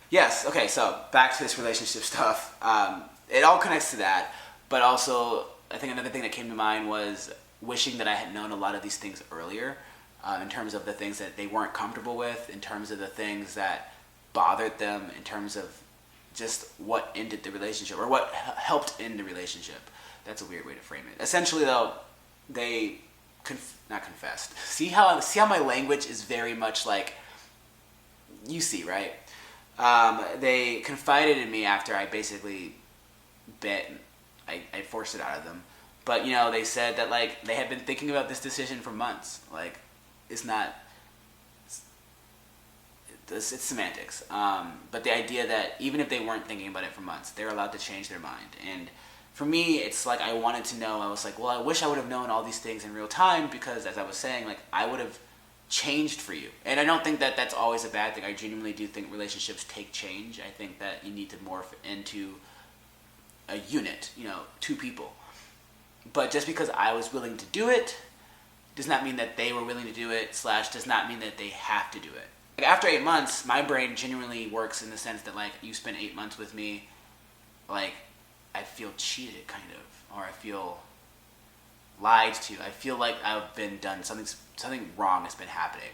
Yes. Okay. So back to this relationship stuff. It all connects to that, but also I think another thing that came to mind was wishing that I had known a lot of these things earlier, in terms of the things that they weren't comfortable with, in terms of the things that bothered them, in terms of just what ended the relationship or what helped end the relationship. That's a weird way to frame it. Essentially, though, they not confessed. See how my language is very much like you see, right? They confided in me after I basically bet I forced it out of them. But they said that like they had been thinking about this decision for months. Like it's not. It's semantics. But the idea that even if they weren't thinking about it for months, they're allowed to change their mind. And for me, it's like I wanted to know. I was like, well, I wish I would have known all these things in real time because, as I was saying, like I would have changed for you. And I don't think that that's always a bad thing. I genuinely do think relationships take change. I think that you need to morph into a unit, two people. But just because I was willing to do it does not mean that they were willing to do it, / does not mean that they have to do it. Like after 8 months, my brain genuinely works in the sense that like you spent 8 months with me, like I feel cheated kind of, or I feel lied to. I feel like I've been done something wrong has been happening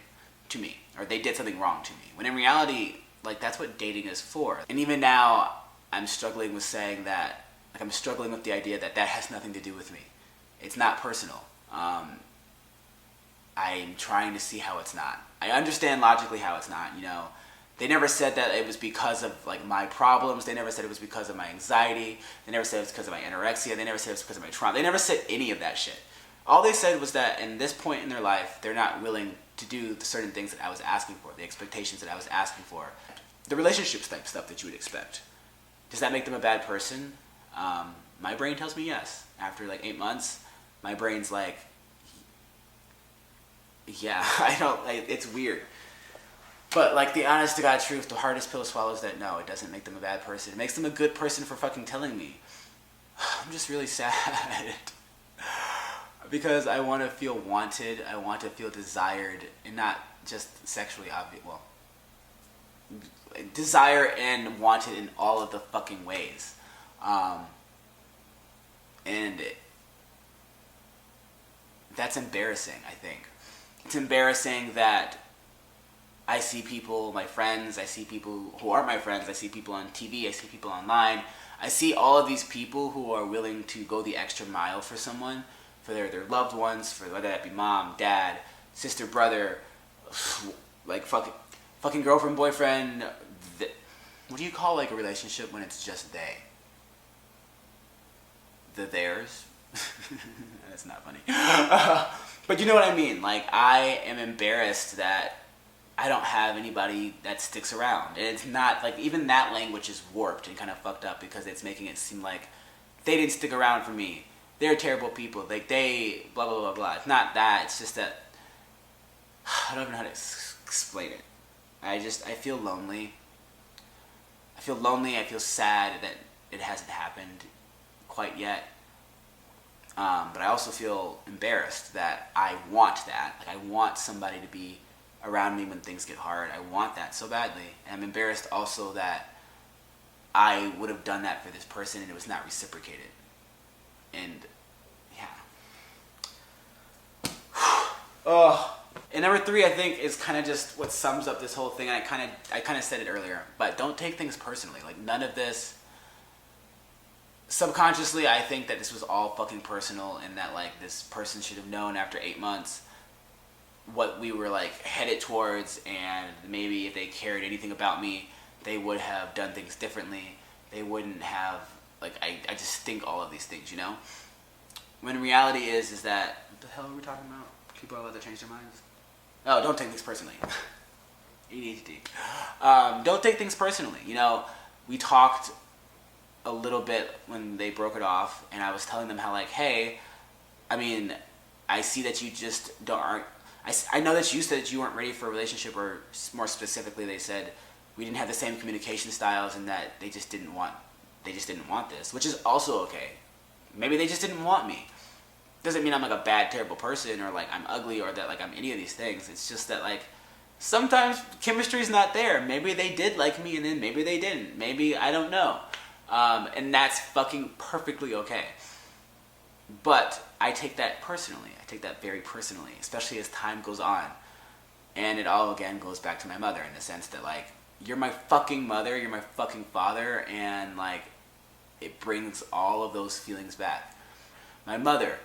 to me, or they did something wrong to me. When in reality, like that's what dating is for. And even now, I'm struggling with saying that. Like I'm struggling with the idea that that has nothing to do with me. It's not personal. I'm trying to see how it's not. I understand logically how it's not. They never said that it was because of like my problems. They never said it was because of my anxiety. They never said it was because of my anorexia. They never said it was because of my trauma. They never said any of that shit. All they said was that in this point in their life, they're not willing to do the certain things that I was asking for, the expectations that I was asking for, the relationships type stuff that you would expect. Does that make them a bad person? My brain tells me yes. After like 8 months, my brain's like, yeah, it's weird. But like the honest to God truth, the hardest pill to swallow is that no, it doesn't make them a bad person. It makes them a good person for fucking telling me. I'm just really sad. Because I want to feel wanted, I want to feel desired, and not just sexually obvious. Well, desire and wanted in all of the fucking ways. And that's embarrassing, I think. It's embarrassing that I see people, my friends, I see people who aren't my friends, I see people on TV, I see people online. I see all of these people who are willing to go the extra mile for someone, for their loved ones, for whether that be mom, dad, sister, brother, like fucking girlfriend, boyfriend. What do you call like a relationship when it's just they? The theirs? That's not funny. But you know what I mean. Like, I am embarrassed that I don't have anybody that sticks around. And it's not, like, even that language is warped and kind of fucked up because it's making it seem like they didn't stick around for me. They're terrible people. Like, they blah, blah, blah, blah. It's not that. It's just that I don't even know how to explain it. I feel lonely. I feel sad that it hasn't happened quite yet. But I also feel embarrassed that I want that. Like I want somebody to be around me when things get hard. I want that so badly. And I'm embarrassed also that I would have done that for this person and it was not reciprocated. And yeah. And number 3, I think, is kind of just what sums up this whole thing. And I kind of said it earlier, but don't take things personally. Like none of this. Subconsciously, I think that this was all fucking personal and that like this person should have known after 8 months what we were like headed towards, and maybe if they cared anything about me, they would have done things differently. They wouldn't have like I just think all of these things, When reality is that what the hell are we talking about? People are allowed to change their minds. Oh, don't take things personally. ADHD. Don't take things personally. We talked a little bit when they broke it off, and I was telling them how like, hey, I mean, I see that you just aren't. I know that you said that you weren't ready for a relationship, or more specifically, they said we didn't have the same communication styles, and that they just didn't want this, which is also okay. Maybe they just didn't want me. Doesn't mean I'm like a bad, terrible person, or like I'm ugly, or that like I'm any of these things. It's just that like sometimes chemistry's not there. Maybe they did like me and then maybe they didn't. Maybe, I don't know. And that's fucking perfectly okay. But I take that personally. I take that very personally, especially as time goes on. And it all again goes back to my mother in the sense that like, you're my fucking mother, you're my fucking father, and like, it brings all of those feelings back. My mother,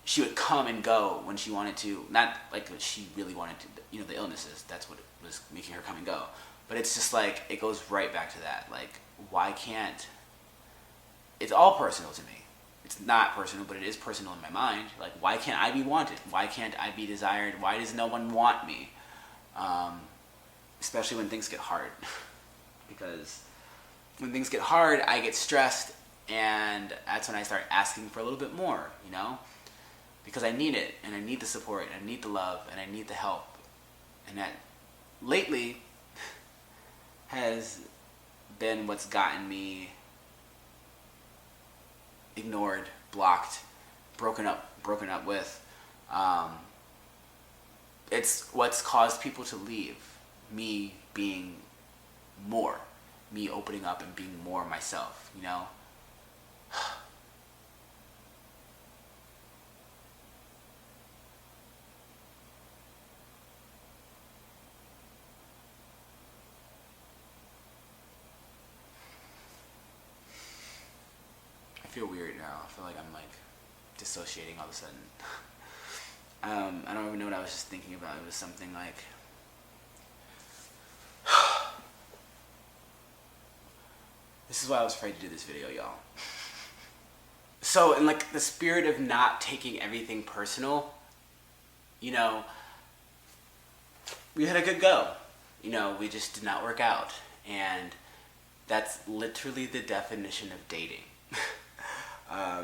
she would come and go when she wanted to, not like what she really wanted to, you know, the illnesses, that's what was making her come and go. But it's just like, it goes right back to that. Like, why can't, it's all personal to me. It's not personal, but it is personal in my mind. Like, why can't I be wanted? Why can't I be desired? Why does no one want me? Especially when things get hard. Because when things get hard, I get stressed, and that's when I start asking for a little bit more, you know? Because I need it, and I need the support, and I need the love, and I need the help. And that, lately, has been what's gotten me ignored, blocked, broken up with. It's what's caused people to leave. Me being more. Me opening up and being more myself, you know? I feel weird now. I feel like I'm like dissociating all of a sudden. I don't even know what I was just thinking about. It was something like, this is why I was afraid to do this video, y'all. So in like the spirit of not taking everything personal, you know, we had a good go. You know, we just did not work out. And that's literally the definition of dating.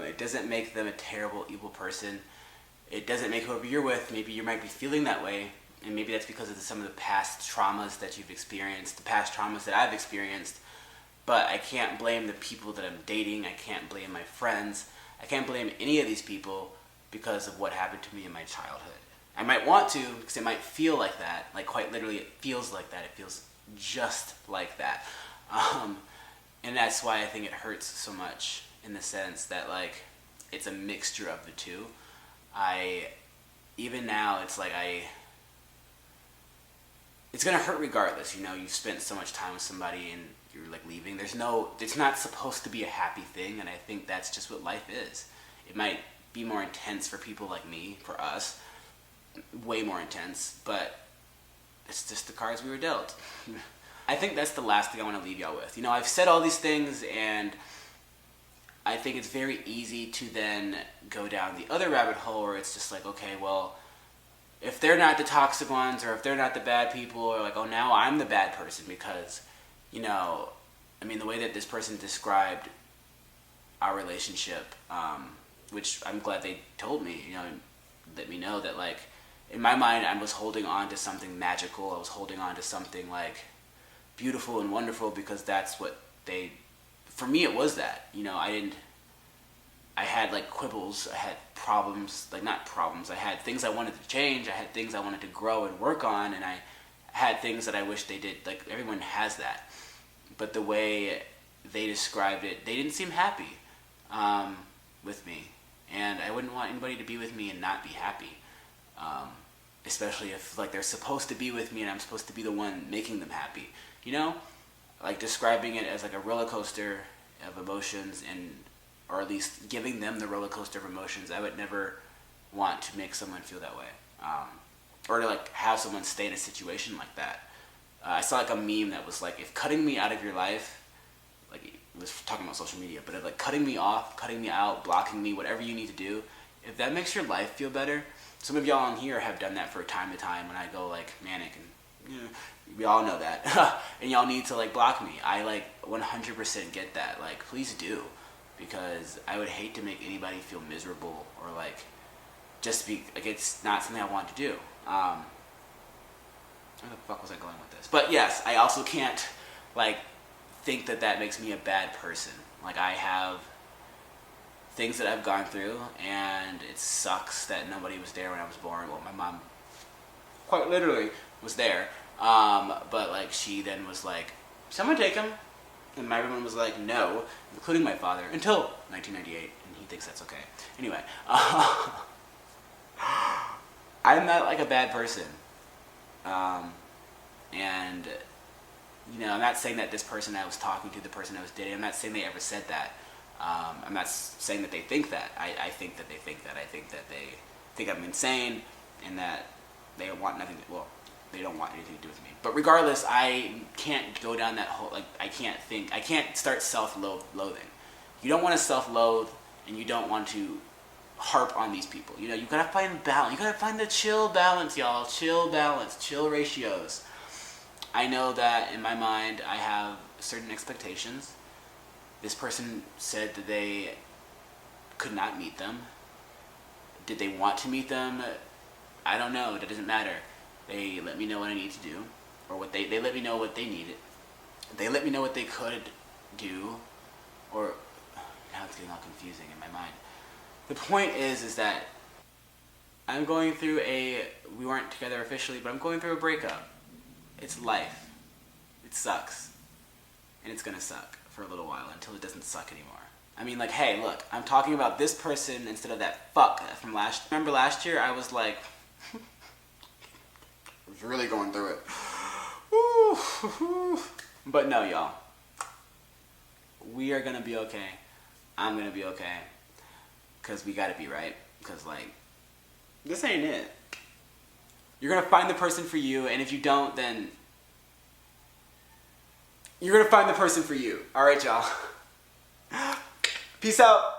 It doesn't make them a terrible, evil person. It doesn't make whoever you're with, maybe you might be feeling that way, and maybe that's because of some of the past traumas that you've experienced, the past traumas that I've experienced, but I can't blame the people that I'm dating, I can't blame my friends, I can't blame any of these people because of what happened to me in my childhood. I might want to, because it might feel like that, like quite literally it feels like that, it feels just like that. And that's why I think it hurts so much, in the sense that like, it's a mixture of the two. Even now, it's like it's gonna hurt regardless, you know, you've spent so much time with somebody and you're like leaving. It's not supposed to be a happy thing, and I think that's just what life is. It might be more intense for people like me, for us, way more intense, but it's just the cards we were dealt. I think that's the last thing I want to leave y'all with. You know, I've said all these things, and I think it's very easy to then go down the other rabbit hole where it's just like, okay, well, if they're not the toxic ones, or if they're not the bad people, or like, oh, now I'm the bad person because, you know, I mean, the way that this person described our relationship, which I'm glad they told me, you know, let me know that like, in my mind, I was holding on to something magical. I was holding on to something like beautiful and wonderful because that's what for me it was that, you know, I had like quibbles, I had problems, like not problems, I had things I wanted to change, I had things I wanted to grow and work on, and I had things that I wish they did, like everyone has that. But the way they described it, they didn't seem happy with me, and I wouldn't want anybody to be with me and not be happy, especially if like they're supposed to be with me and I'm supposed to be the one making them happy, you know? Like describing it as like a roller coaster of emotions, or at least giving them the roller coaster of emotions. I would never want to make someone feel that way, or to like have someone stay in a situation like that. I saw like a meme that was like, if cutting me out of your life, like it was talking about social media, but if like cutting me off, cutting me out, blocking me, whatever you need to do, if that makes your life feel better. Some of y'all on here have done that for time to time when I go like manic, and you know, we all know that. And y'all need to like block me. I like 100% get that. Like, please do, because I would hate to make anybody feel miserable or like just be like, it's not something I want to do. Where the fuck was I going with this? But yes, I also can't like think that that makes me a bad person. Like, I have things that I've gone through, and it sucks that nobody was there when I was born. Well, my mom quite literally was there, But like she then was like, someone take him. And everyone was like, no, including my father, until 1998, and he thinks that's okay. Anyway, I'm not like a bad person. And, you know, I'm not saying that this person I was talking to, the person I was dating, I'm not saying they ever said that. I'm not saying that they think that. I think that they think that. I think that they think I'm insane and that they want nothing to, well, they don't want anything to do with me. But regardless, I can't go down that whole, like, I can't start self-loathing. You don't want to self-loathe, and you don't want to harp on these people. You know, you gotta find balance. You gotta find the chill balance, y'all. Chill balance, chill ratios. I know that in my mind, I have certain expectations. This person said that they could not meet them. Did they want to meet them? I don't know. That doesn't matter. They let me know what I need to do, or what they let me know what they needed. They let me know what they could do, or now it's getting all confusing in my mind. The point is that I'm going through we weren't together officially, but I'm going through a breakup. It's life. It sucks. And it's gonna suck for a little while until it doesn't suck anymore. I mean, like, hey, look, I'm talking about this remember last year, I was like, really going through it. But no, y'all. We are gonna be okay. I'm gonna be okay. Because we gotta be, right? Because, like, this ain't it. You're gonna find the person for you, and if you don't, then you're gonna find the person for you. Alright, y'all. Peace out.